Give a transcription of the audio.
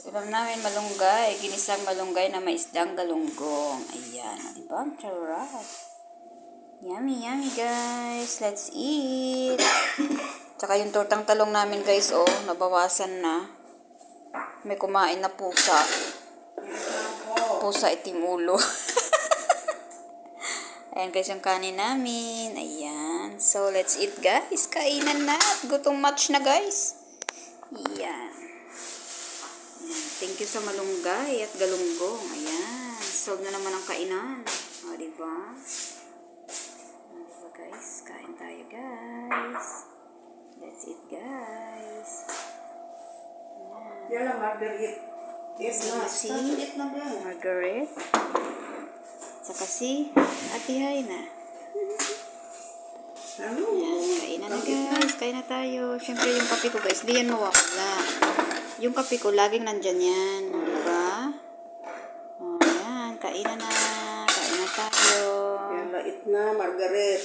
Ulam namin malunggay, ginisang malunggay na may isdang galunggong. Ayan, di ba? Sarap. Yummy, yummy guys. Let's eat. Tsaka yung tortang talong namin guys, oh, nabawasan na. May kumain na pusa. Pusa itim ulo. Ayan guys yung kanin namin. Ayan. So, let's eat guys. Kainan na. Gutom match na guys. Ayan. Thank you sa malunggay at galunggong. Ayan. Solve na naman ang kainan. O, diba? Diba guys? Kain tayo guys. Let's eat guys. Yan lang, Margaret. Yes na. Si Eat na ba? Margaret. Saka si Ate Haina. Ano? Ayan. Kainan na guys. Kain na tayo. Siyempre yung kape ko guys. Di yan mawawala. Yung kape ko, laging nandyan yan. Diba? O, yan. Kainan na. Kain na tayo. Yan, lait na, Margaret.